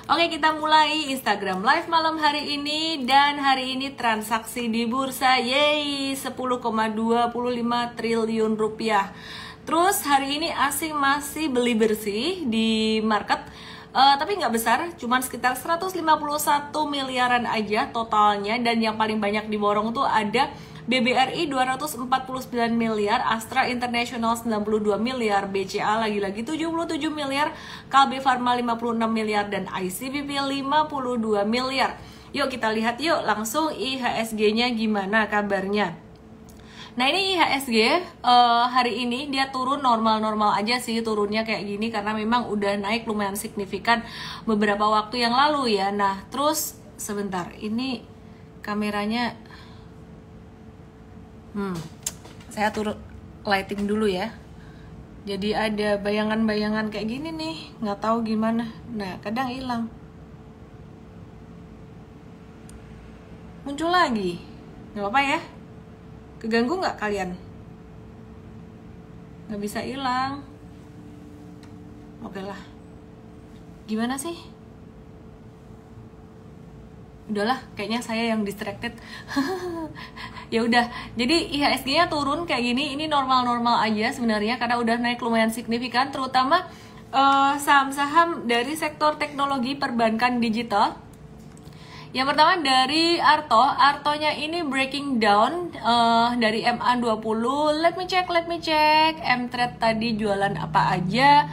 Oke, kita mulai Instagram Live malam hari ini. Dan hari ini transaksi di bursa, yeay, 10,25 triliun rupiah. Terus hari ini asing masih beli bersih di market, tapi nggak besar, cuman sekitar 151 miliaran aja totalnya. Dan yang paling banyak diborong tuh ada BBRI 249 miliar, Astra International 92 miliar, BCA lagi-lagi 77 miliar, Kalbe Pharma 56 miliar, dan ICBP 52 miliar. Yuk kita lihat yuk langsung IHSG-nya gimana kabarnya. Nah ini IHSG hari ini dia turun normal-normal aja sih, turunnya kayak gini karena memang udah naik lumayan signifikan beberapa waktu yang lalu ya. Nah terus sebentar, ini kameranya saya turun lighting dulu ya. Jadi ada bayangan-bayangan kayak gini nih, nggak tahu gimana. Nah kadang hilang, muncul lagi, nggak apa-apa ya. Keganggu nggak kalian? Nggak bisa hilang. Oke lah. Gimana sih? Udahlah, kayaknya saya yang distracted. Ya udah. Jadi IHSG-nya turun kayak gini. Ini normal-normal aja sebenarnya karena udah naik lumayan signifikan, terutama saham-saham dari sektor teknologi perbankan digital. Yang pertama dari Artonya ini breaking down dari MA20. Let me check. M-Trade tadi jualan apa aja?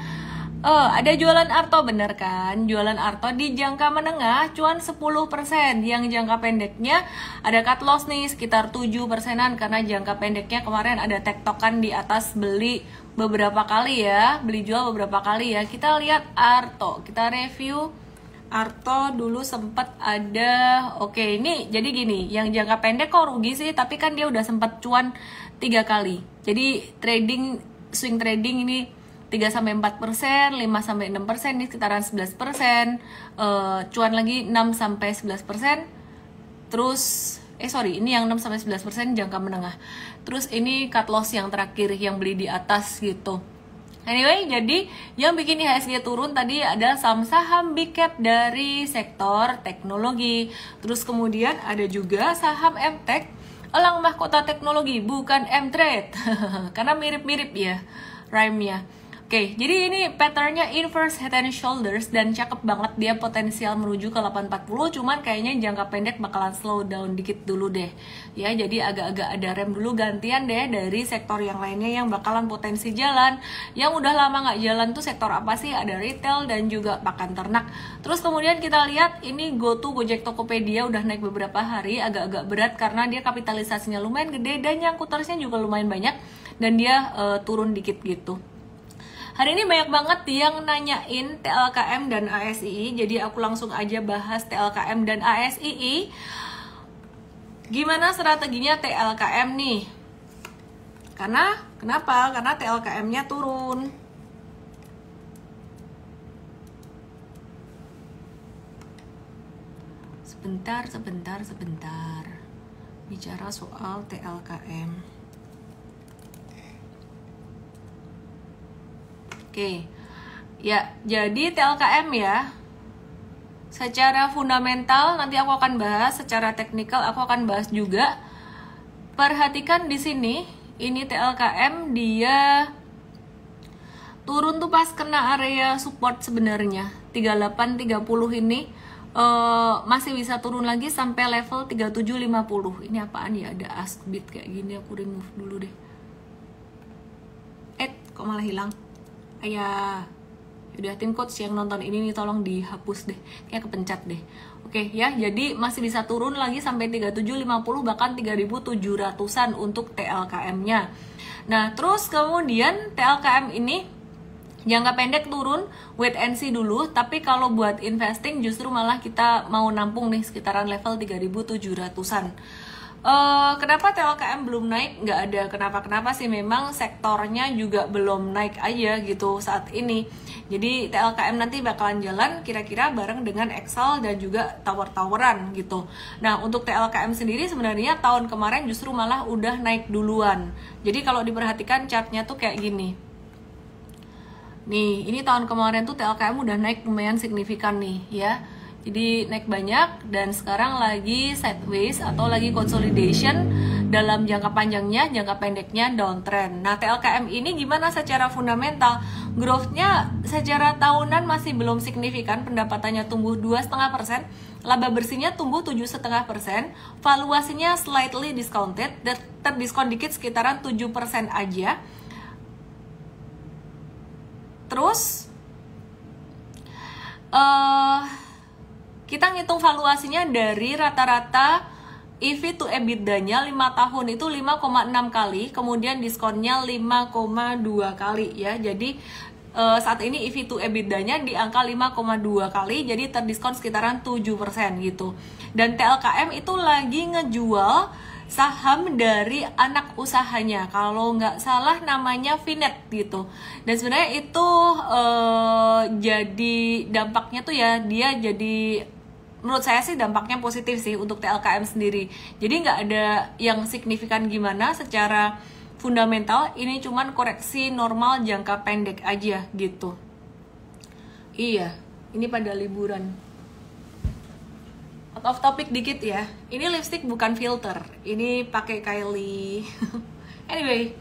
Ada jualan Arto, bener kan? Jualan Arto di jangka menengah cuan 10%. Yang jangka pendeknya ada cut loss nih sekitar 7%-an karena jangka pendeknya kemarin ada tektokan di atas beli beberapa kali ya, beli jual beberapa kali ya. Kita lihat Arto, kita review Arto dulu sempat ada. Oke, ini jadi gini, yang jangka pendek kok rugi sih, tapi kan dia udah sempat cuan 3 kali. Jadi swing trading ini 3-4%, 5-6%, ini sekitaran 11%, cuan lagi 6-11%. Terus ini yang 6-11% jangka menengah. Terus ini cut loss yang terakhir yang beli di atas gitu. Anyway, jadi yang bikin IHSG turun tadi adalah saham big cap dari sektor teknologi. Terus kemudian ada juga saham MTech, elang mahkota teknologi, bukan M-Trade. Karena mirip-mirip ya rhyme-nya. Oke, jadi ini patternnya inverse head and shoulders dan cakep banget, dia potensial menuju ke 840, cuman kayaknya jangka pendek bakalan slow down dikit dulu deh. Ya, jadi agak-agak ada rem dulu, gantian deh dari sektor yang lainnya yang bakalan potensi jalan. Yang udah lama nggak jalan tuh sektor apa sih? Ada retail dan juga pakan ternak. Terus kemudian kita lihat ini GoTo, Gojek, Tokopedia udah naik beberapa hari, agak-agak berat karena dia kapitalisasinya lumayan gede dan nyangkutersnya juga lumayan banyak dan dia turun dikit gitu. Hari ini banyak banget yang nanyain TLKM dan ASII, jadi aku langsung aja bahas TLKM dan ASII. Gimana strateginya TLKM nih? Kenapa? Karena TLKM-nya turun. Sebentar. Bicara soal TLKM. Oke, ya jadi TLKM ya, secara fundamental nanti aku akan bahas, secara teknikal aku akan bahas juga. Perhatikan di sini, ini TLKM dia turun tuh pas kena area support sebenarnya 3830 ini masih bisa turun lagi sampai level 3750. Ini apaan ya, ada ask bid kayak gini, aku remove dulu deh. Kok malah hilang? Ayah, udah tim coach yang nonton ini nih tolong dihapus deh, kayak kepencet deh. Oke ya, jadi masih bisa turun lagi sampai 3750 bahkan 3700-an untuk TLKM-nya. Nah, terus kemudian TLKM ini jangka pendek turun, wait and see dulu, tapi kalau buat investing justru malah kita mau nampung nih sekitaran level 3700-an. Kenapa TLKM belum naik? Nggak ada kenapa-kenapa sih, memang sektornya juga belum naik aja gitu saat ini. Jadi TLKM nanti bakalan jalan kira-kira bareng dengan Excel dan juga tower-toweran gitu. Nah untuk TLKM sendiri sebenarnya tahun kemarin justru malah udah naik duluan. Jadi kalau diperhatikan chartnya tuh kayak gini. Nih, ini tahun kemarin tuh TLKM udah naik lumayan signifikan nih ya. Jadi naik banyak dan sekarang lagi sideways atau lagi consolidation dalam jangka panjangnya, jangka pendeknya downtrend. Nah, TLKM ini gimana secara fundamental? Growth-nya secara tahunan masih belum signifikan, pendapatannya tumbuh 2,5%, laba bersihnya tumbuh 7,5%, valuasinya slightly discounted, terdiskon dikit sekitaran 7% aja. Terus kita ngitung valuasinya dari rata-rata EV to EBITDA-nya 5 tahun itu 5,6 kali, kemudian diskonnya 5,2 kali ya. Jadi saat ini EV to EBITDA-nya di angka 5,2 kali, jadi terdiskon sekitaran 7% gitu. Dan TLKM itu lagi ngejual saham dari anak usahanya, kalau nggak salah namanya Vinet gitu. Dan sebenarnya itu jadi dampaknya tuh ya, dia jadi, menurut saya sih dampaknya positif sih untuk TLKM sendiri. Jadi nggak ada yang signifikan gimana secara fundamental, ini cuman koreksi normal jangka pendek aja gitu. Iya, ini pada liburan. Out of topic dikit ya. Ini lipstick bukan filter. Ini pakai Kylie. Anyway,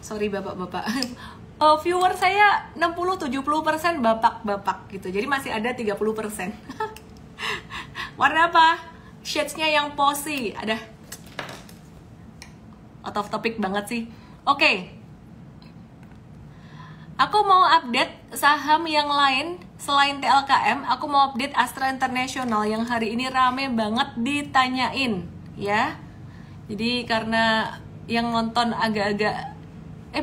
sorry bapak-bapak. Viewer saya 60-70% bapak-bapak gitu. Jadi masih ada 30%. Warna apa? Shades-nya yang posy. Ada. Out of topic banget sih. Oke. Aku mau update saham yang lain selain TLKM. Aku mau update Astra International yang hari ini rame banget ditanyain ya. Jadi karena yang nonton agak-agak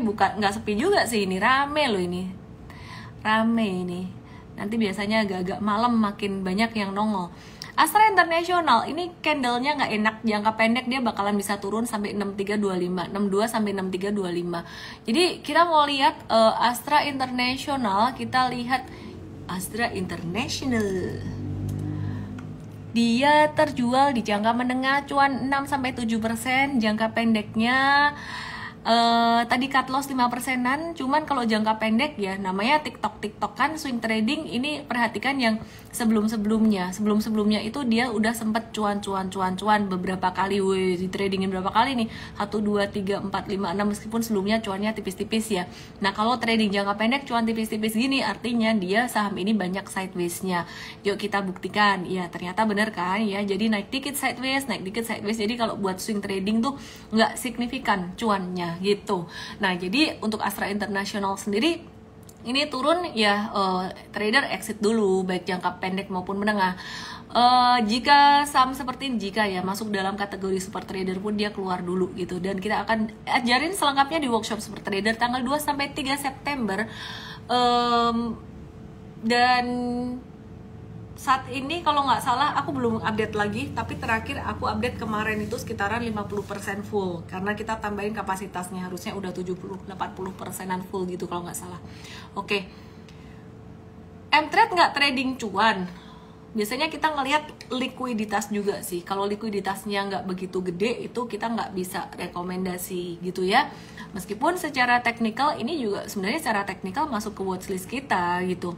bukan, nggak sepi juga sih, ini rame loh, ini rame ini. Nanti biasanya agak-agak malam makin banyak yang nongol. Astra International ini candlenya nggak enak, jangka pendek dia bakalan bisa turun sampai 6325, 62 sampai 6325. Jadi kita mau lihat Astra International, kita lihat Astra International. Dia terjual di jangka menengah cuan 6 sampai 7%, jangka pendeknya tadi cut loss 5%-an, cuman kalau jangka pendek ya namanya TikTok kan swing trading, ini perhatikan yang sebelum-sebelumnya itu dia udah sempet cuan beberapa kali, di tradingin berapa kali nih, 1, 2, 3, 4, 5, 6, meskipun sebelumnya cuannya tipis-tipis ya. Nah kalau trading jangka pendek cuan tipis-tipis gini artinya dia saham ini banyak sideways-nya. Yuk kita buktikan, ya ternyata bener kan ya, jadi naik dikit sideways, jadi kalau buat swing trading tuh nggak signifikan cuannya gitu. Nah jadi untuk Astra International sendiri ini turun ya, trader exit dulu baik jangka pendek maupun menengah. Jika saham seperti ini, jika ya masuk dalam kategori super trader pun dia keluar dulu gitu. Dan kita akan ajarin selengkapnya di workshop super trader tanggal 2 sampai 3 September. Dan saat ini kalau nggak salah aku belum update lagi, tapi terakhir aku update kemarin itu sekitaran 50% full, karena kita tambahin kapasitasnya, harusnya udah 70-80%an full gitu kalau nggak salah. Oke. M-Trade nggak trading cuan, biasanya kita ngelihat likuiditas juga sih. Kalau likuiditasnya nggak begitu gede itu kita nggak bisa rekomendasi gitu ya. Meskipun secara teknikal ini juga sebenarnya secara teknikal masuk ke watchlist kita gitu.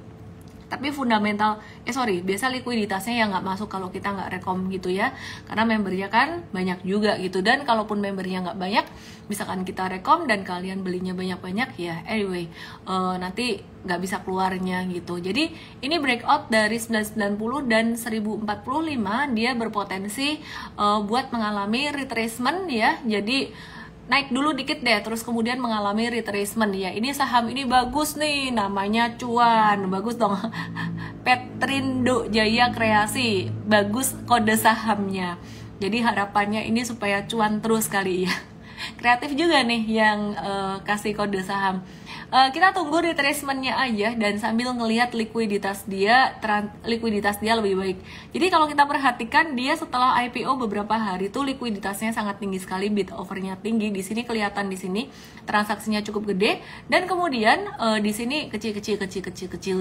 Tapi fundamental, biasa likuiditasnya yang nggak masuk kalau kita nggak rekom gitu ya, karena membernya kan banyak juga gitu. Dan kalaupun membernya nggak banyak, misalkan kita rekom dan kalian belinya banyak-banyak ya, anyway nanti nggak bisa keluarnya gitu. Jadi ini breakout dari 990 dan 1045, dia berpotensi buat mengalami retracement ya. Jadi naik dulu dikit deh, terus kemudian mengalami retracement ya. Ini saham ini bagus nih, namanya cuan, bagus dong. Petrindo Jaya Kreasi, bagus kode sahamnya. Jadi harapannya ini supaya cuan terus kali ya. Kreatif juga nih yang kasih kode saham. Kita tunggu retracementnya aja dan sambil ngelihat likuiditas dia lebih baik. Jadi kalau kita perhatikan dia setelah IPO beberapa hari tuh likuiditasnya sangat tinggi sekali, bid overnya tinggi. Di sini kelihatan, di sini transaksinya cukup gede dan kemudian di sini kecil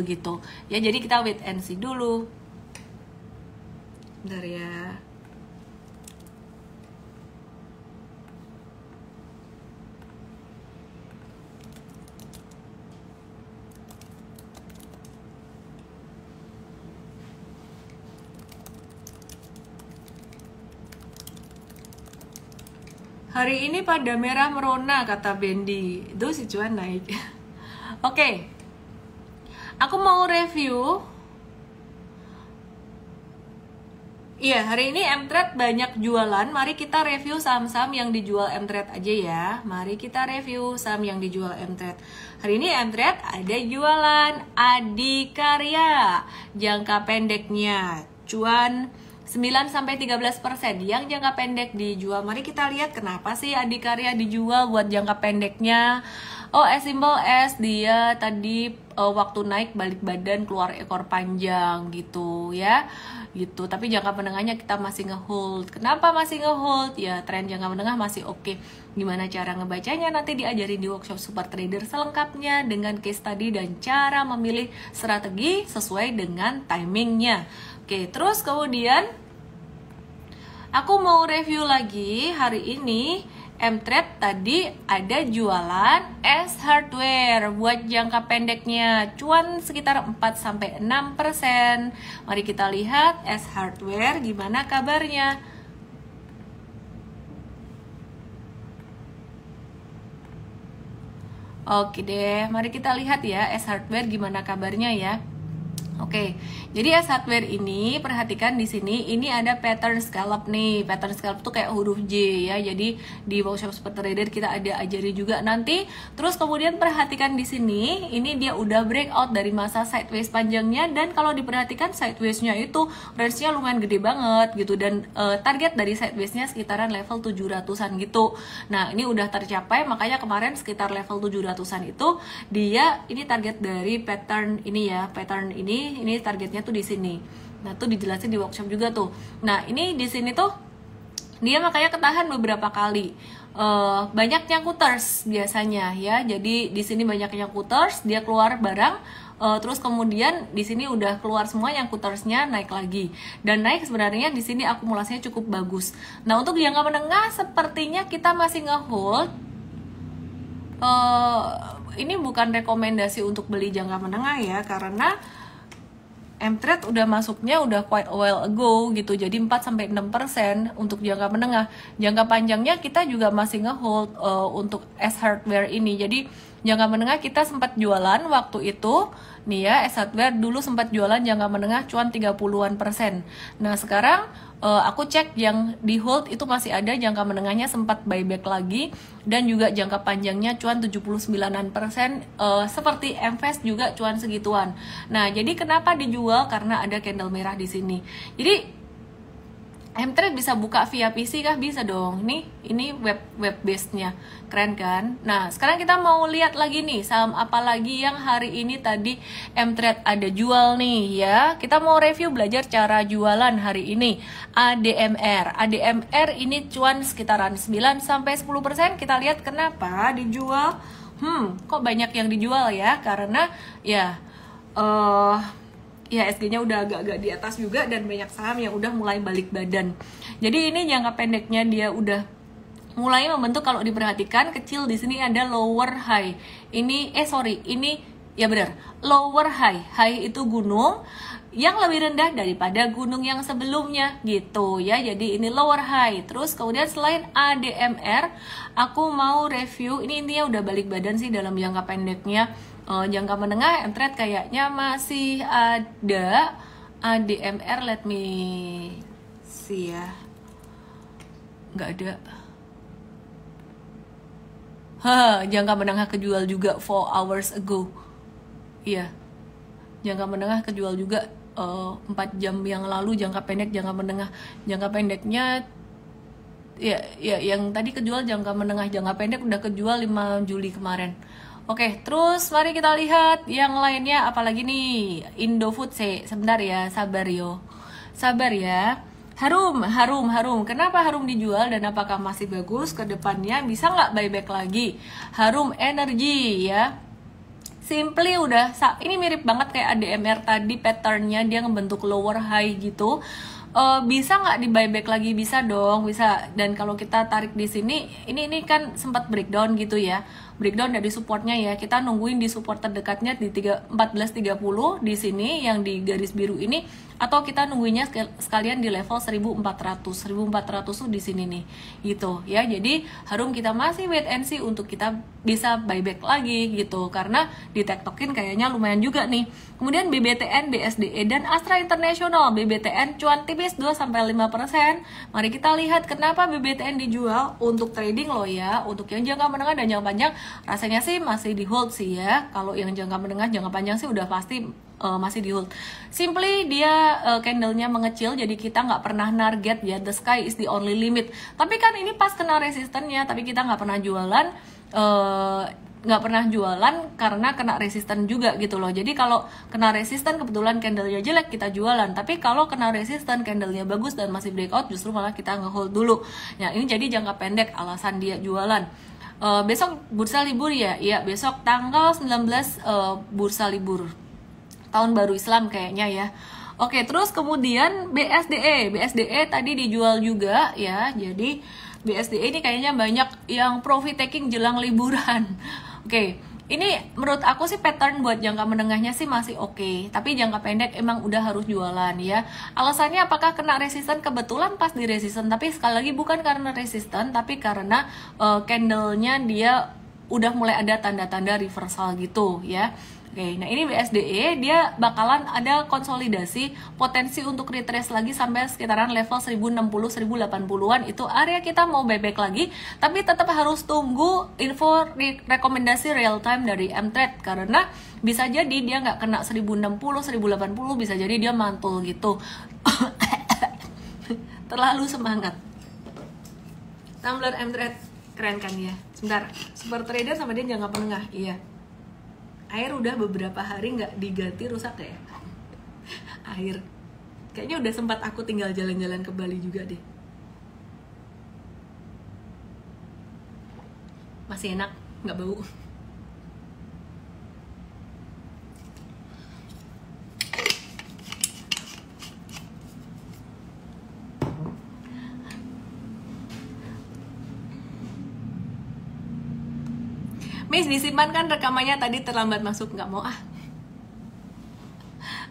gitu. Ya jadi kita wait and see dulu. Bentar ya. Hari ini pada merah merona kata Bendy. Itu si cuan naik. Oke. Aku mau review. Iya, hari ini Mtrade banyak jualan. Mari kita review saham-saham yang dijual Mtrade aja ya. Mari kita review saham yang dijual Mtrade. Hari ini Mtrade ada jualan Adikarya. Jangka pendeknya cuan 9-13%. Yang jangka pendek dijual. Mari kita lihat kenapa sih Adikarya dijual buat jangka pendeknya. Oh, as simple as dia tadi waktu naik balik badan keluar ekor panjang gitu ya. Gitu. Tapi jangka menengahnya kita masih ngehold. Kenapa masih ngehold? Ya, tren jangka menengah masih oke. Gimana cara ngebacanya nanti diajarin di workshop Super Trader selengkapnya dengan case study dan cara memilih strategi sesuai dengan timingnya. Oke, terus kemudian aku mau review lagi hari ini Mtrade tadi ada jualan S Hardware buat jangka pendeknya cuan sekitar 4-6%. Mari kita lihat S Hardware gimana kabarnya. Oke deh, mari kita lihat ya S Hardware gimana kabarnya ya. Oke, jadi S Hardware ini perhatikan di sini ini ada pattern scallop nih. Pattern scallop tuh kayak huruf J ya. Jadi di workshop Super Trader kita ada ajari juga nanti. Terus kemudian perhatikan di sini, ini dia udah breakout dari masa sideways panjangnya dan kalau diperhatikan sideways-nya itu range-nya lumayan gede banget gitu dan target dari sideways-nya sekitaran level 700-an gitu. Nah, ini udah tercapai makanya kemarin sekitar level 700-an itu dia ini target dari pattern ini ya, pattern ini targetnya tuh di sini. Nah, tuh dijelasin di workshop juga tuh. Nah, ini di sini tuh dia makanya ketahan beberapa kali. Banyak nyangkuters biasanya ya. Jadi di sini banyak nyangkuters, dia keluar barang terus kemudian di sini udah keluar semua nyangkutersnya naik lagi. Dan naik sebenarnya di sini akumulasinya cukup bagus. Nah, untuk jangka menengah sepertinya kita masih nge-hold. Ini bukan rekomendasi untuk beli jangka menengah ya, karena Mtrade udah masuknya udah quite a while ago gitu. Jadi 4-6% untuk jangka menengah. Jangka panjangnya kita juga masih nge-hold untuk S Hardware ini. Jadi jangka menengah kita sempat jualan waktu itu. Nih ya, S Hardware dulu sempat jualan jangka menengah cuan 30-an%. Nah, sekarang aku cek yang di hold itu masih ada jangka menengahnya sempat buyback lagi dan juga jangka panjangnya cuan 79-an%, seperti Mfast juga cuan segituan. Nah, jadi kenapa dijual? Karena ada candle merah di sini. Jadi Mtrade bisa buka via PC kah? Bisa dong. Nih, ini web based-nya. Keren kan? Nah, sekarang kita mau lihat lagi nih saham apa lagi yang hari ini tadi Mtrade ada jual nih ya. Kita mau review belajar cara jualan hari ini. ADMR. ADMR ini cuan sekitaran 9-10%. Kita lihat kenapa dijual. Kok banyak yang dijual ya? Karena ya SG-nya udah agak-agak di atas juga dan banyak saham yang udah mulai balik badan. Jadi ini jangka pendeknya dia udah mulai membentuk. Kalau diperhatikan kecil di sini ada lower high. Ini ya benar, lower high. High itu gunung yang lebih rendah daripada gunung yang sebelumnya gitu ya. Jadi ini lower high. Terus kemudian selain ADMR, aku mau review ini intinya udah balik badan sih dalam jangka pendeknya. Jangka menengah Mtrade kayaknya masih ada ADMR. Let me see ya, nggak ada. Jangka menengah kejual juga 4 hours ago. Iya, jangka menengah kejual juga 4 jam yang lalu. Jangka pendek, jangka menengah, jangka pendeknya ya yang tadi kejual jangka menengah, jangka pendek udah kejual 5 Juli kemarin. Oke, terus mari kita lihat yang lainnya apalagi nih. Indofood sebentar ya, sabar ya. Harum. Kenapa Harum dijual dan apakah masih bagus ke depannya? Bisa nggak buyback lagi? Harum Energy ya. Simply udah, ini mirip banget kayak ADMR tadi, patternnya dia ngebentuk lower high gitu. Bisa nggak di buyback lagi? Bisa dong, bisa. Dan kalau kita tarik di sini, ini kan sempat breakdown gitu ya. Breakdown dari supportnya ya. Kita nungguin di support terdekatnya di 14.30 di sini yang di garis biru ini atau kita nungguinnya sekalian di level 1400 tuh di sini nih gitu ya. Jadi harum kita masih wait and see untuk kita bisa buyback lagi gitu, karena ditektokin kayaknya lumayan juga nih. Kemudian BBTN, BSDE, dan Astra International. BBTN cuan tipis 2-5%. Mari kita lihat kenapa BBTN dijual untuk trading loh ya. Untuk yang jangka menengah dan jangka panjang rasanya sih masih di hold sih ya. Kalau yang jangka menengah, jangka panjang sih udah pasti masih di hold. Simply dia candlenya mengecil, jadi kita nggak pernah target ya, the sky is the only limit. Tapi kan ini pas kena resistennya, tapi kita nggak pernah jualan, karena kena resisten juga gitu loh. Jadi kalau kena resisten kebetulan candlenya jelek kita jualan, tapi kalau kena resisten candlenya bagus dan masih breakout justru malah kita nge-hold dulu. Ya ini jadi jangka pendek alasan dia jualan. Besok bursa libur ya? Iya, besok tanggal 19 bursa libur tahun baru Islam kayaknya ya. Oke, terus kemudian BSDE tadi dijual juga ya. Jadi BSDE ini kayaknya banyak yang profit taking jelang liburan. Oke, ini menurut aku sih pattern buat jangka menengahnya sih masih oke, tapi jangka pendek emang udah harus jualan ya. Alasannya apakah kena resisten? Kebetulan pas di resisten, tapi sekali lagi bukan karena resisten, tapi karena candlenya dia udah mulai ada tanda-tanda reversal gitu ya. Oke, nah ini BSDE dia bakalan ada konsolidasi, potensi untuk retrace lagi sampai sekitaran level 1060-1080-an, itu area kita mau buyback lagi, tapi tetap harus tunggu info rekomendasi real time dari Mtrade, karena bisa jadi dia nggak kena 1060-1080, bisa jadi dia mantul gitu. Terlalu semangat. Tumbler Mtrade keren kan ya. Sebentar, super trader sama dia jangka menengah, iya. Air udah beberapa hari nggak diganti rusak ya. Air kayaknya udah sempat aku tinggal jalan-jalan ke Bali juga deh. Masih enak, nggak bau. Miss, disimpan kan rekamannya, tadi terlambat masuk, nggak mau ah.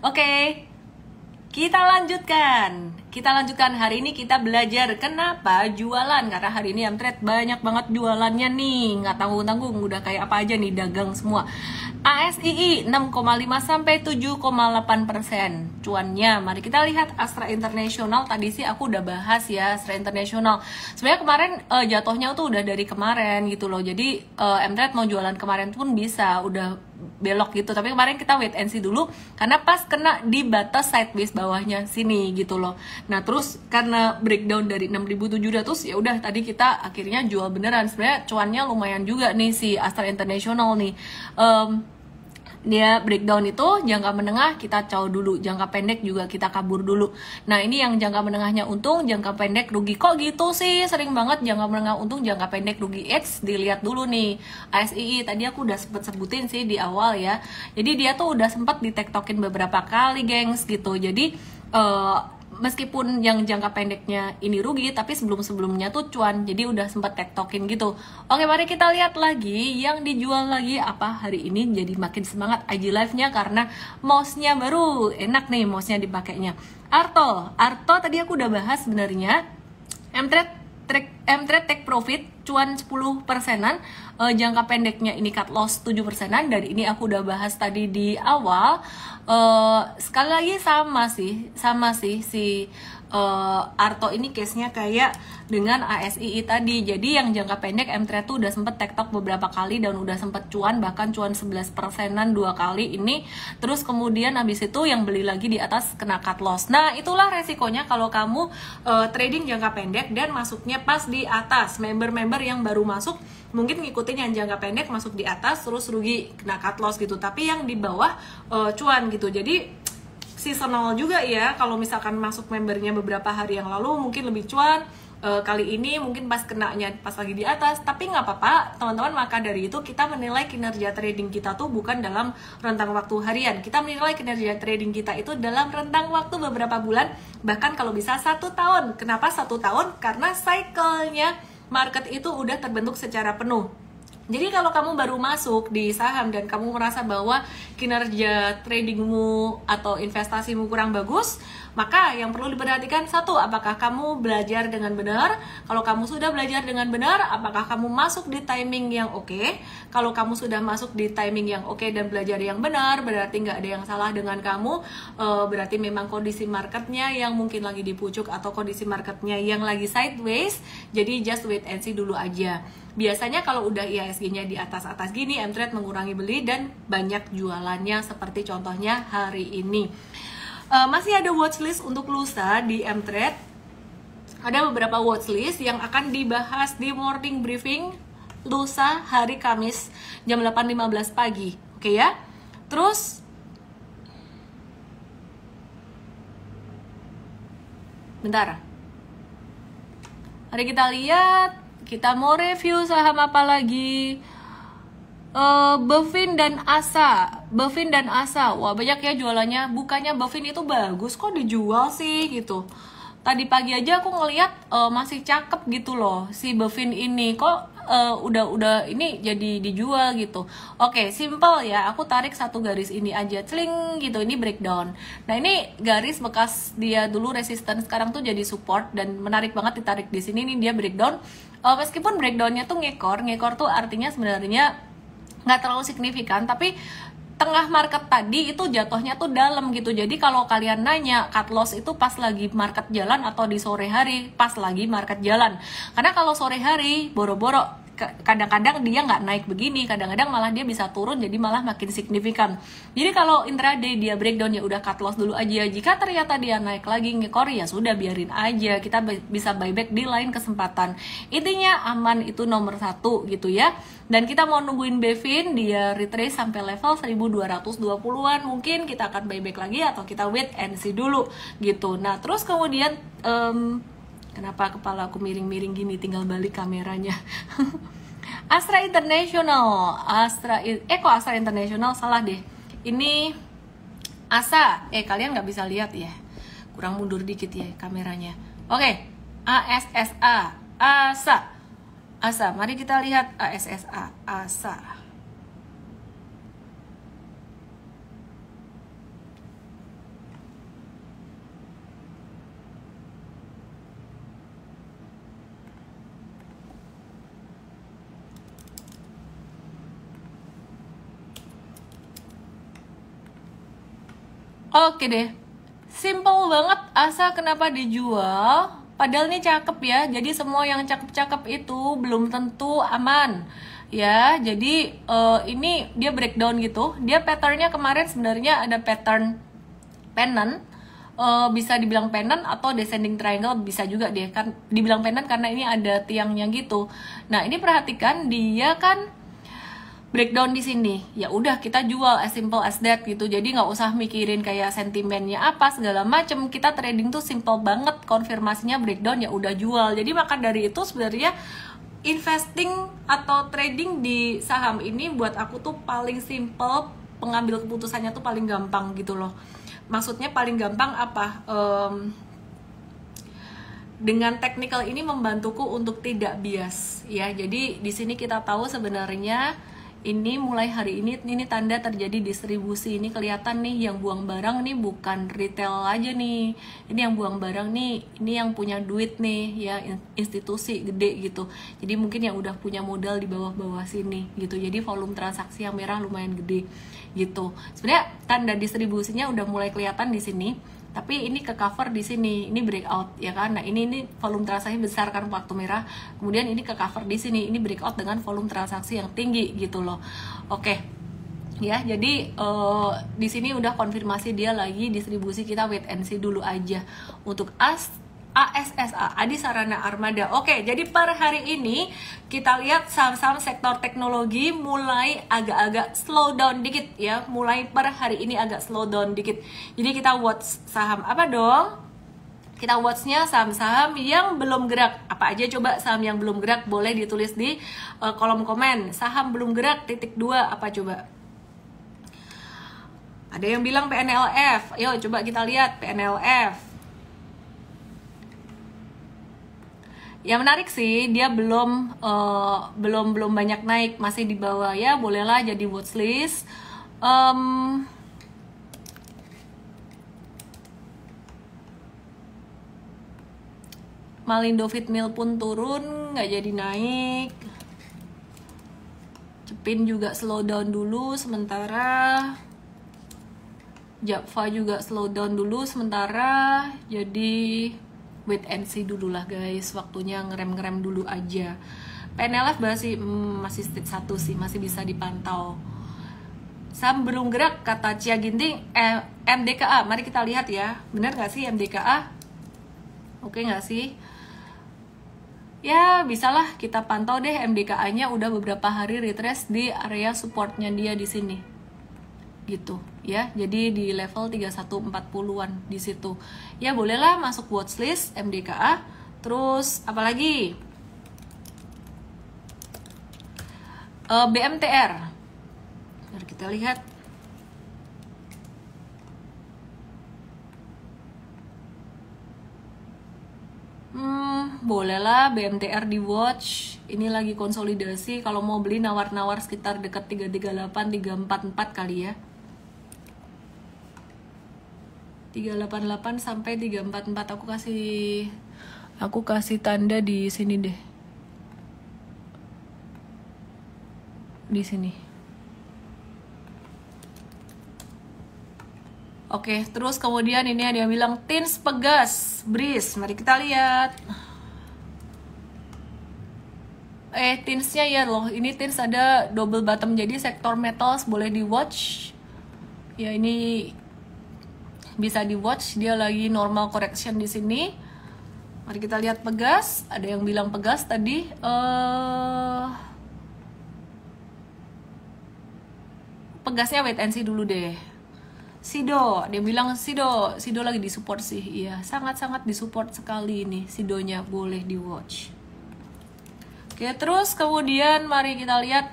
Oke, kita lanjutkan hari ini kita belajar kenapa jualan, karena hari ini Mtrade banyak banget jualannya nih, nggak tanggung-tanggung, udah kayak apa aja nih, dagang semua. ASII 6,5 sampai 7,8% cuannya. Mari kita lihat Astra International. Tadi sih aku udah bahas ya Astra International. Sebenarnya kemarin jatuhnya tuh udah dari kemarin gitu loh. Jadi Mtrade mau jualan kemarin pun bisa, udah belok gitu. Tapi kemarin kita wait and see dulu karena pas kena di batas sideways bawahnya sini gitu loh. Nah, terus karena breakdown dari 6.700 ya udah tadi kita akhirnya jual beneran. Sebenarnya cuannya lumayan juga nih si Astra International nih. Dia breakdown itu jangka menengah kita caw dulu, jangka pendek juga kita kabur dulu. Nah ini yang jangka menengahnya untung, jangka pendek rugi. Kok gitu sih, sering banget jangka menengah untung, jangka pendek rugi. Dilihat dulu nih ASII, tadi aku udah sempet sebutin sih di awal ya. Jadi dia tuh udah sempet ditektokin beberapa kali gengs gitu. Jadi meskipun yang jangka pendeknya ini rugi, tapi sebelum-sebelumnya tuh cuan, jadi udah sempat tektokin gitu. Oke, mari kita lihat lagi yang dijual lagi apa hari ini. Jadi makin semangat IG Live-nya karena mouse-nya baru, enak nih mouse-nya dipakainya. Arto tadi aku udah bahas sebenarnya. Mtrade take profit cuan 10%-an, jangka pendeknya ini cut loss 7%-an, dan ini aku udah bahas tadi di awal. Sekali lagi sama sih si Arto ini case-nya kayak dengan ASII tadi. Jadi yang jangka pendek Mtrade tuh udah sempet tektok beberapa kali dan udah sempet cuan, bahkan cuan 11%-an 2 kali ini. Terus kemudian habis itu yang beli lagi di atas kena cut loss. Nah itulah resikonya kalau kamu trading jangka pendek dan masuknya pas di atas. Member-member yang baru masuk mungkin ngikutin yang jangka pendek masuk di atas terus rugi kena cut loss gitu, tapi yang di bawah cuan gitu. Jadi seasonal juga ya, kalau misalkan masuk membernya beberapa hari yang lalu mungkin lebih cuan, kali ini mungkin pas kenanya pas lagi di atas, tapi nggak apa-apa teman-teman. Maka dari itu kita menilai kinerja trading kita tuh bukan dalam rentang waktu harian, kita menilai kinerja trading kita itu dalam rentang waktu beberapa bulan, bahkan kalau bisa 1 tahun. Kenapa 1 tahun? Karena cycle-nya market itu udah terbentuk secara penuh. Jadi kalau kamu baru masuk di saham dan kamu merasa bahwa kinerja tradingmu atau investasimu kurang bagus, maka yang perlu diperhatikan satu, apakah kamu belajar dengan benar? Kalau kamu sudah belajar dengan benar, apakah kamu masuk di timing yang oke? Kalau kamu sudah masuk di timing yang oke dan belajar yang benar, berarti nggak ada yang salah dengan kamu. Berarti memang kondisi marketnya yang mungkin lagi di pucuk atau kondisi marketnya yang lagi sideways. Jadi just wait and see dulu aja. Biasanya kalau udah IHSG-nya di atas-atas gini, M-Trade mengurangi beli dan banyak jualannya seperti contohnya hari ini. Masih ada watchlist untuk lusa di M-Trade. Ada beberapa watchlist yang akan dibahas di morning briefing lusa hari Kamis jam 8.15 pagi. Oke ya. Terus bentar. Mari kita lihat. Kita mau review saham apa lagi? Bevin dan Asa. Bevin dan Asa. Wah, banyak ya jualannya. Bukannya Bevin itu bagus kok dijual sih gitu. Tadi pagi aja aku ngeliat masih cakep gitu loh si Bevin ini. Kok udah ini jadi dijual gitu. Oke, simple ya. Aku tarik satu garis ini aja, celing gitu. Ini breakdown. Nah, ini garis bekas dia dulu resisten, sekarang tuh jadi support dan menarik banget ditarik di sini. Nih dia breakdown. Meskipun breakdownnya tuh ngekor tuh artinya sebenarnya nggak terlalu signifikan, tapi tengah market tadi itu jatuhnya tuh dalam gitu. Jadi kalau kalian nanya cut loss itu pas lagi market jalan atau di sore hari pas lagi market jalan. Karena kalau sore hari boro-boro kadang-kadang dia nggak naik begini, kadang-kadang malah dia bisa turun jadi malah makin signifikan. Jadi kalau intraday dia breakdown ya udah cut loss dulu aja. Jika ternyata dia naik lagi ngekor ya sudah biarin aja, kita bisa buyback di lain kesempatan. Intinya aman itu nomor satu gitu ya. Dan kita mau nungguin Bevin dia retrace sampai level 1220-an, mungkin kita akan buyback lagi atau kita wait and see dulu gitu. Nah terus kemudian kenapa kepala aku miring-miring gini, tinggal balik kameranya. Astra International, kok Astra International, salah deh. Ini Asa, kalian nggak bisa lihat ya, kurang mundur dikit ya kameranya. Oke, ASSA, Asa, mari kita lihat ASSA, Asa. Oke deh, simple banget. Asa kenapa dijual? Padahal ini cakep ya. Jadi semua yang cakep-cakep itu belum tentu aman ya. Jadi ini dia breakdown gitu. Dia patternnya kemarin sebenarnya ada pattern pennant. Bisa dibilang pennant atau descending triangle, bisa juga deh kan dibilang pennant karena ini ada tiangnya gitu. Nah ini perhatikan dia kan breakdown di sini, ya udah kita jual as simple as that gitu. Jadi nggak usah mikirin kayak sentimennya apa segala macem. Kita trading tuh simple banget, konfirmasinya breakdown ya udah jual. Jadi maka dari itu sebenarnya investing atau trading di saham ini buat aku tuh paling simple, pengambil keputusannya tuh paling gampang gitu loh. Maksudnya paling gampang apa? Dengan technical ini membantuku untuk tidak bias ya. Jadi di sini kita tahu sebenarnya ini mulai hari ini tanda terjadi distribusi. Ini kelihatan nih yang buang barang nih bukan retail aja nih. Ini yang buang barang nih, ini yang punya duit nih ya, institusi gede gitu. Jadi mungkin yang udah punya modal di bawah-bawah sini gitu. Jadi volume transaksi yang merah lumayan gede gitu. Sebenarnya tanda distribusinya udah mulai kelihatan di sini. Tapi ini ke cover di sini, ini breakout ya kan. Nah ini volume transaksi besar kan waktu merah. Kemudian ini ke cover di sini, ini breakout dengan volume transaksi yang tinggi gitu loh. Oke. Ya, jadi di sini udah konfirmasi dia lagi distribusi, kita wait and see dulu aja untuk ASSA, Adi Sarana Armada. Oke, jadi per hari ini kita lihat saham-saham sektor teknologi mulai agak-agak slow down dikit ya. Mulai per hari ini agak slow down dikit. Jadi kita watch saham apa dong? Kita watchnya saham-saham yang belum gerak. Apa aja coba saham yang belum gerak? Boleh ditulis di kolom komen. Saham belum gerak titik 2 apa coba? Ada yang bilang PNLF. Yuk coba kita lihat PNLF. Ya menarik sih, dia belum banyak naik, masih di bawah ya, bolehlah jadi watchlist. Malindo Feedmill pun turun, nggak jadi naik. Cepin juga slow down dulu sementara. Japfa juga slow down dulu sementara. Jadi wait and see dulu lah guys, waktunya ngerem dulu aja. PNLF masih stage 1 sih, masih bisa dipantau. Saham belum gerak kata Cia Ginting. MDKA, mari kita lihat ya, benar nggak sih MDKA? Oke nggak sih? Ya bisalah kita pantau deh, MDKA-nya udah beberapa hari retrace di area supportnya dia di sini, gitu ya. Jadi di level 3140-an di situ. Ya bolehlah masuk watchlist MDKA. Terus apalagi? BMTR. Mari kita lihat. Bolehlah BMTR di watch. Ini lagi konsolidasi. Kalau mau beli nawar-nawar sekitar dekat 338, 344 kali ya. 388 sampai 344 aku kasih tanda di sini deh. Di sini. Oke, terus kemudian ini ada yang bilang Tins Pegas, Breeze. Mari kita lihat. Tinsnya ya loh. Ini Tins ada double bottom, jadi sektor metals boleh di watch. Ya ini bisa di watch, dia lagi normal correction di sini. Mari kita lihat Pegas. Ada yang bilang Pegas tadi. Pegasnya wait and see dulu deh. Sido, dia bilang Sido lagi disupport sih. Iya, sangat-sangat disupport sekali ini. Sidonya boleh di watch. Oke, terus kemudian mari kita lihat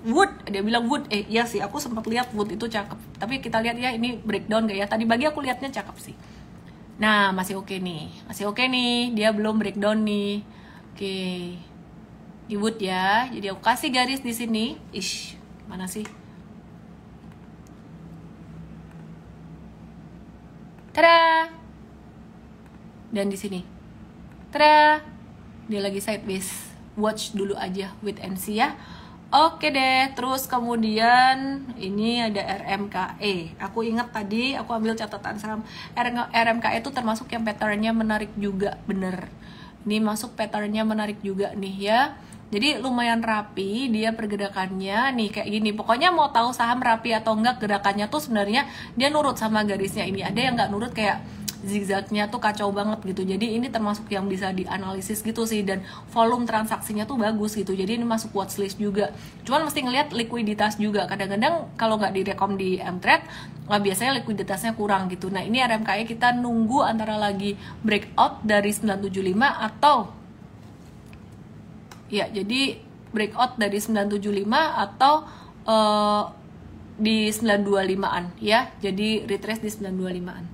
Wood. Dia bilang Wood. Iya sih, aku sempat lihat Wood itu cakep. Tapi kita lihat ya ini breakdown gak ya? Tadi bagi aku lihatnya cakep sih. Nah, masih oke nih. Dia belum breakdown nih. Oke. Di Wood ya. Jadi aku kasih garis di sini. Mana sih? Tada! Dan di sini. Tada! Dia lagi sideways. Watch dulu aja, wait and see ya. Oke deh, terus kemudian ini ada RMKE. Aku ingat tadi, aku ambil catatan saham. RMKE itu termasuk yang patternnya menarik juga, bener. Ini masuk patternnya menarik juga nih ya. Jadi lumayan rapi dia pergerakannya nih kayak gini. Pokoknya mau tahu saham rapi atau enggak gerakannya tuh sebenarnya dia nurut sama garisnya ini. Ada yang nggak nurut kayak zigzagnya tuh kacau banget gitu. Jadi ini termasuk yang bisa dianalisis gitu sih, dan volume transaksinya tuh bagus gitu. Jadi ini masuk watchlist juga. Cuman mesti ngelihat likuiditas juga. Kadang-kadang kalau nggak direkom di Mtrade, biasanya likuiditasnya kurang gitu. Nah ini RMKE kita nunggu antara lagi breakout dari 975 atau ya, jadi breakout dari 975 atau di 925-an ya. Jadi retrace di 925-an.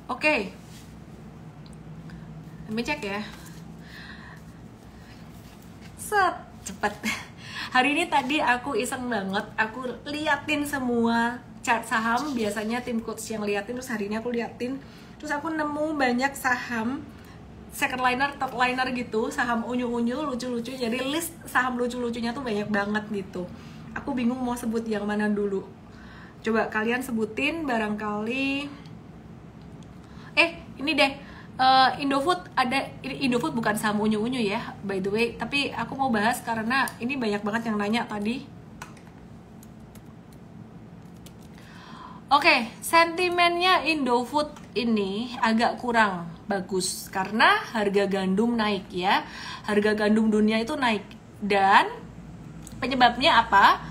Oke. Let me cek ya. Cepet. Hari ini tadi aku iseng banget, aku liatin semua chart saham. Biasanya tim coach yang liatin, terus hari ini aku liatin. Terus aku nemu banyak saham second liner, top liner gitu, saham unyu-unyu, lucu-lucu. Jadi list saham lucu-lucunya tuh banyak banget gitu. Aku bingung mau sebut yang mana dulu. Coba kalian sebutin barangkali. Ini deh. Indofood ada. Indofood bukan saham unyu-unyu ya, by the way. Tapi aku mau bahas karena ini banyak banget yang nanya tadi. Oke, sentimennya Indofood ini agak kurang bagus karena harga gandum naik ya. Harga gandum dunia itu naik. Dan penyebabnya apa?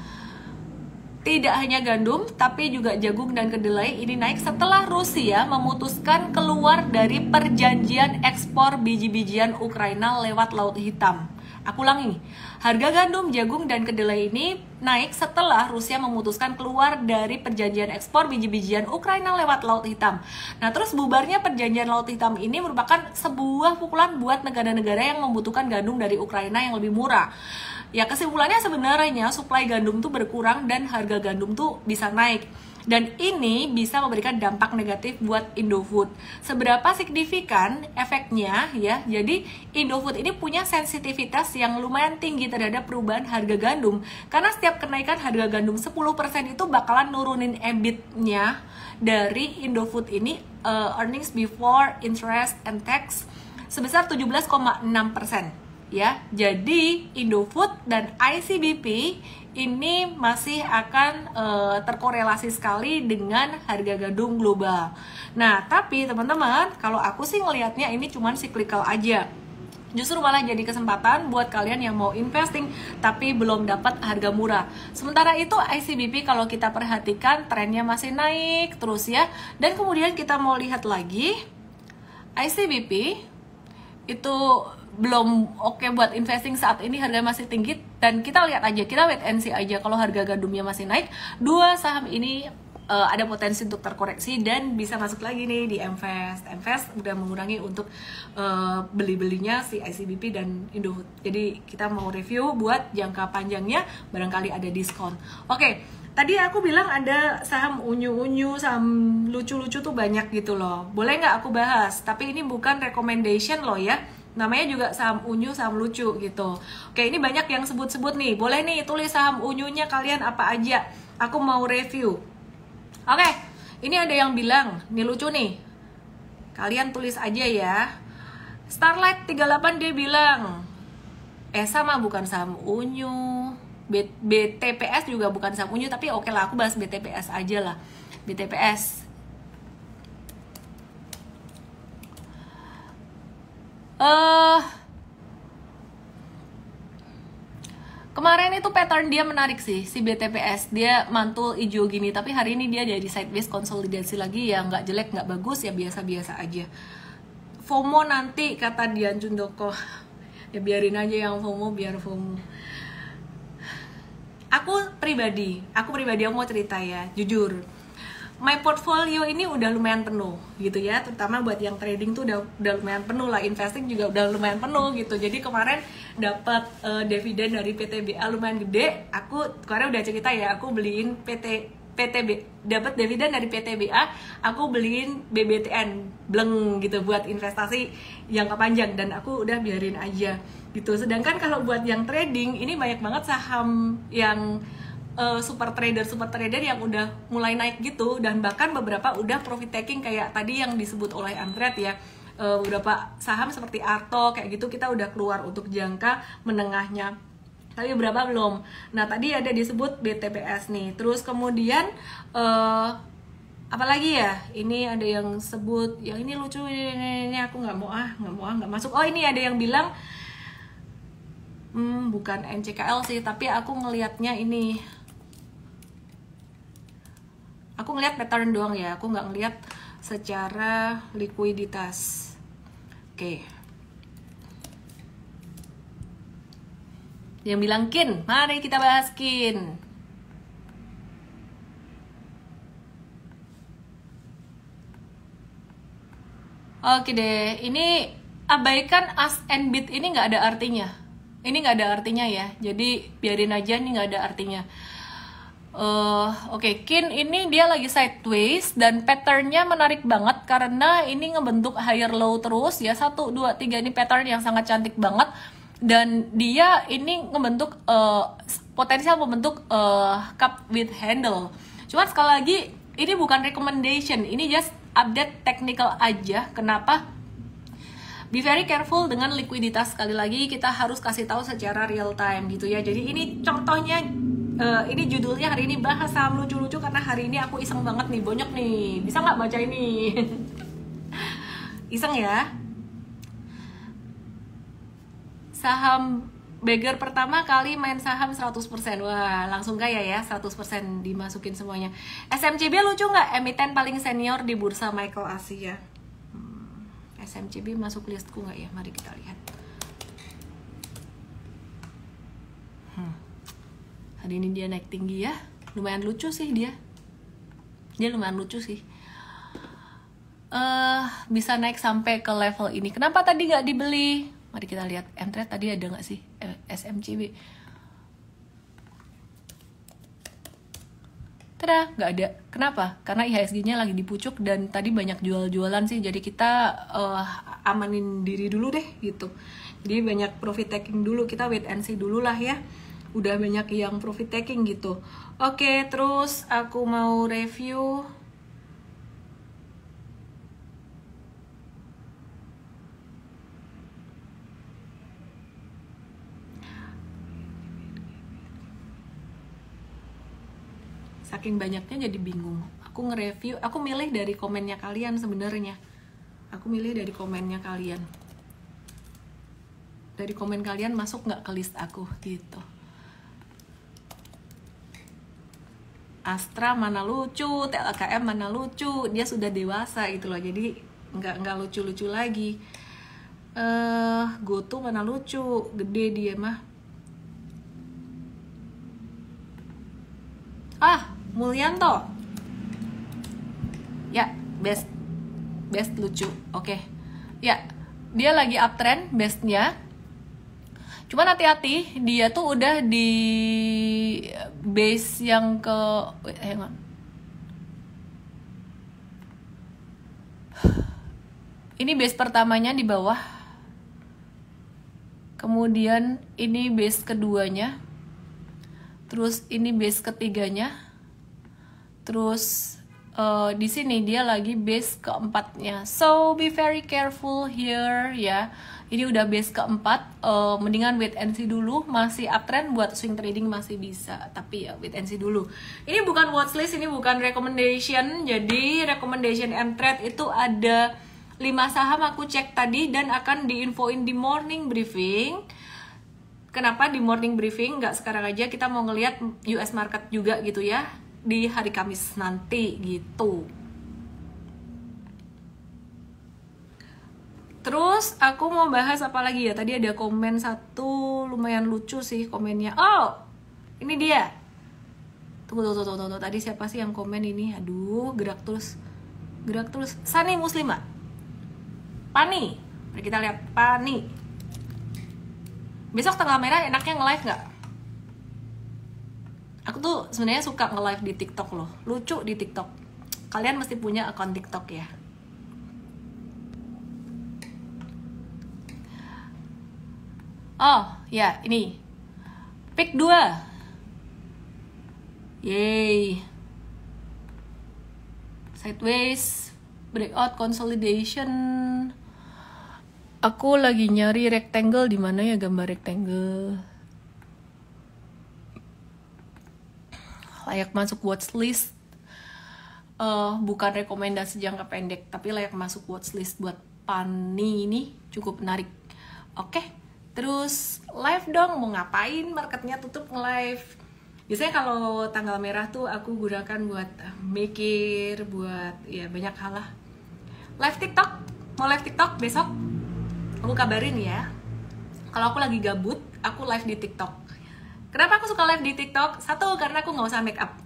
Tidak hanya gandum, tapi juga jagung dan kedelai ini naik setelah Rusia memutuskan keluar dari perjanjian ekspor biji-bijian Ukraina lewat Laut Hitam. Aku ulangi, harga gandum, jagung, dan kedelai ini naik setelah Rusia memutuskan keluar dari perjanjian ekspor biji-bijian Ukraina lewat Laut Hitam. Nah, terus bubarnya perjanjian Laut Hitam ini merupakan sebuah pukulan buat negara-negara yang membutuhkan gandum dari Ukraina yang lebih murah. Ya, kesimpulannya sebenarnya suplai gandum tuh berkurang dan harga gandum tuh bisa naik. Dan ini bisa memberikan dampak negatif buat Indofood. Seberapa signifikan efeknya ya? Jadi Indofood ini punya sensitivitas yang lumayan tinggi terhadap perubahan harga gandum. Karena setiap kenaikan harga gandum 10% itu bakalan nurunin EBIT-nya dari Indofood ini, earnings before interest and tax, sebesar 17,6%. Ya, jadi Indofood dan ICBP ini masih akan terkorelasi sekali dengan harga gandum global. Nah, tapi teman-teman, kalau aku sih ngelihatnya ini cuman cyclical aja. Justru malah jadi kesempatan buat kalian yang mau investing tapi belum dapat harga murah. Sementara itu ICBP kalau kita perhatikan trennya masih naik terus ya. Dan kemudian kita mau lihat lagi ICBP itu belum oke buat investing saat ini, harganya masih tinggi. Dan kita lihat aja, kita wait and see aja. Kalau harga gandumnya masih naik, dua saham ini ada potensi untuk terkoreksi dan bisa masuk lagi nih di Mvest. Mvest udah mengurangi untuk beli-belinya si ICBP dan Indofood. Jadi kita mau review buat jangka panjangnya, barangkali ada diskon. Oke, tadi aku bilang ada saham unyu-unyu, saham lucu-lucu tuh banyak gitu loh. Boleh nggak aku bahas? Tapi ini bukan recommendation loh ya. Namanya juga saham unyu, saham lucu gitu. Oke, ini banyak yang sebut-sebut nih. Boleh nih tulis saham unyunya kalian apa aja. Aku mau review. Oke, ini ada yang bilang, nih lucu nih. Kalian tulis aja ya. Starlight 38 dia bilang, sama bukan saham unyu. BTPS juga bukan saham unyu, tapi oke lah aku bahas BTPS aja lah. BTPS. Kemarin itu pattern dia menarik sih, si BTPS. Dia mantul hijau gini, tapi hari ini dia jadi sideways konsolidasi lagi, ya nggak jelek, nggak bagus, ya biasa-biasa aja. FOMO nanti, kata Dian Jundoko. Ya biarin aja yang FOMO, biar FOMO. Aku pribadi aku mau cerita ya, jujur. My portfolio ini udah lumayan penuh gitu ya, terutama buat yang trading tuh udah lumayan penuh lah, investing juga udah lumayan penuh gitu. Jadi kemarin dapat dividen dari PTBA lumayan gede. Aku kemarin udah cerita ya, aku beliin PTB, dapat dividen dari PTBA, aku beliin BBTN bleng gitu buat investasi jangka panjang, dan aku udah biarin aja gitu. Sedangkan kalau buat yang trading ini banyak banget saham yang super trader yang udah mulai naik gitu, dan bahkan beberapa udah profit taking kayak tadi yang disebut oleh Andret ya. Beberapa saham seperti Arto kayak gitu kita udah keluar untuk jangka menengahnya, tapi beberapa belum. Nah, tadi ada disebut BTPS nih. Terus kemudian apalagi ya, ini ada yang sebut yang ini lucu, ini aku nggak masuk. Oh, ini ada yang bilang bukan NCKL sih, tapi aku ngelihatnya ini, aku ngelihat pattern doang ya, aku nggak ngelihat secara likuiditas. Oke. Yang bilang Kin, mari kita bahas Kin. Oke deh, ini abaikan As and Bit, ini nggak ada artinya. Ini nggak ada artinya ya, jadi biarin aja, ini nggak ada artinya. Oke, Kin ini dia lagi sideways dan patternnya menarik banget karena ini ngebentuk higher low terus ya, 1, 2, 3, ini pattern yang sangat cantik banget, dan dia ini ngebentuk potensial membentuk cup with handle. Cuman sekali lagi ini bukan recommendation, ini just update technical aja. Kenapa? Be very careful dengan likuiditas. Sekali lagi kita harus kasih tahu secara real time gitu ya. Jadi ini contohnya, ini judulnya hari ini bahas saham lucu-lucu karena hari ini aku iseng banget nih, bonyok nih. Bisa nggak baca ini? Iseng ya. Saham Beggar pertama kali main saham 100%. Wah, langsung kaya ya, 100% dimasukin semuanya. SMCB lucu nggak? Emiten paling senior di bursa Michael Asia. SMCB masuk listku nggak ya? Mari kita lihat. Hari ini dia naik tinggi ya. Lumayan lucu sih dia. Dia lumayan lucu sih. Bisa naik sampai ke level ini. Kenapa tadi nggak dibeli? Mari kita lihat M-Trade tadi ada nggak sih SMCB? Tada, nggak ada. Kenapa? Karena IHSG-nya lagi dipucuk dan tadi banyak jual-jualan sih. Jadi kita amanin diri dulu deh gitu. Jadi banyak profit taking dulu. Kita wait and see dulu lah ya. Udah banyak yang profit taking gitu. Oke, terus aku mau review. Saking banyaknya jadi bingung. Aku nge-review, aku milih dari komennya kalian sebenarnya. Aku milih dari komennya kalian. Dari komen kalian masuk nggak ke list aku gitu. Astra mana lucu, TLKM mana lucu, dia sudah dewasa gitu loh. Jadi nggak lucu-lucu lagi. Goto mana lucu, gede dia mah. Mulyanto. Ya, best lucu. Oke. Ya, dia lagi uptrend bestnya. Cuman hati-hati, dia tuh udah di base yang ke hang on. Ini base pertamanya di bawah. Kemudian ini base keduanya. Terus ini base ketiganya. Terus di sini dia lagi base keempatnya. So be very careful here ya. Ini udah base keempat. Mendingan wait and see dulu. Masih uptrend buat swing trading masih bisa. Tapi ya wait and see dulu. Ini bukan watchlist, ini bukan recommendation. Jadi recommendation M-Trade itu ada 5 saham aku cek tadi dan akan diinfoin di morning briefing. Kenapa di morning briefing? Nggak sekarang aja, kita mau ngelihat US market juga gitu ya. Di hari Kamis nanti gitu. Terus aku mau bahas apa lagi ya? Tadi ada komen satu lumayan lucu sih komennya. Oh, ini dia. Tunggu. Tadi siapa sih yang komen ini? Aduh, gerak terus. Sani Muslima. Pani. Mari kita lihat Pani. Besok tanggal merah enaknya nge-live nggak? Aku tuh sebenarnya suka nge-live di TikTok loh. Lucu di TikTok. Kalian mesti punya akun TikTok ya. Oh, ya, ini. Pick 2. Yay. Sideways, breakout consolidation. Aku lagi nyari rectangle, di mana ya gambar rectangle? Layak masuk watchlist. Bukan rekomendasi jangka pendek, tapi layak masuk watchlist buat Pani ini cukup menarik. Oke, terus live dong, mau ngapain? Marketnya tutup nge-live. Biasanya kalau tanggal merah tuh aku gunakan buat mikir, buat ya banyak hal lah. Live TikTok, mau live TikTok besok? Aku kabarin ya. Kalau aku lagi gabut, aku live di TikTok. Kenapa aku suka live di TikTok? Satu, karena aku nggak usah make up.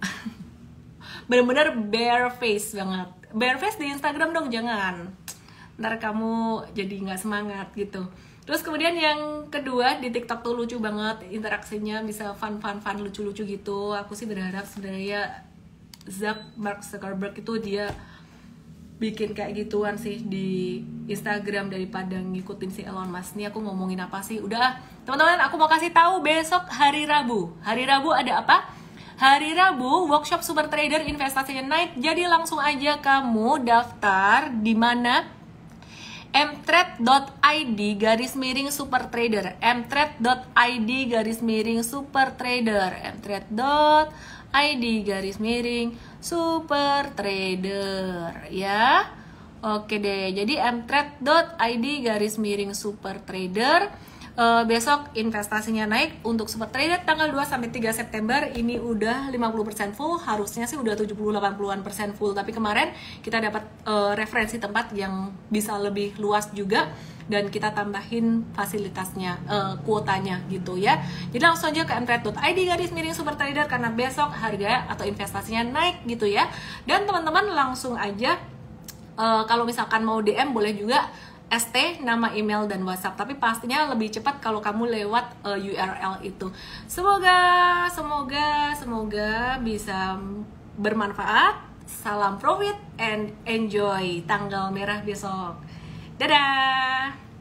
Bener-bener bare face banget. Bare face di Instagram dong, jangan. Ntar kamu jadi nggak semangat gitu. Terus kemudian yang kedua, di TikTok tuh lucu banget. Interaksinya bisa fun, lucu-lucu gitu. Aku sih berharap sebenarnya Mark Zuckerberg itu dia bikin kayak gituan sih di Instagram daripada ngikutin si Elon Musk. Nih aku ngomongin apa sih? Udah, teman-teman, aku mau kasih tahu besok hari Rabu. Hari Rabu ada apa? Hari Rabu workshop Super Trader investasinya naik. Jadi langsung aja kamu daftar di mana? mtrade.id/supertrader. mtrade.id/supertrader. mtrade.id/supertrader ya. Oke deh, jadi mtrade.id/supertrader. Besok investasinya naik. Untuk super trader tanggal 2 sampai 3 September ini udah 50% full, harusnya sih udah 70-80% full, tapi kemarin kita dapat referensi tempat yang bisa lebih luas juga dan kita tambahin fasilitasnya, kuotanya gitu ya. Jadi langsung aja ke mtrade.id/super trader karena besok harga atau investasinya naik gitu ya. Dan teman-teman langsung aja kalau misalkan mau DM boleh juga ST, nama, email, dan WhatsApp. Tapi pastinya lebih cepat kalau kamu lewat URL itu. Semoga bisa bermanfaat. Salam profit and enjoy tanggal merah besok. Dadah!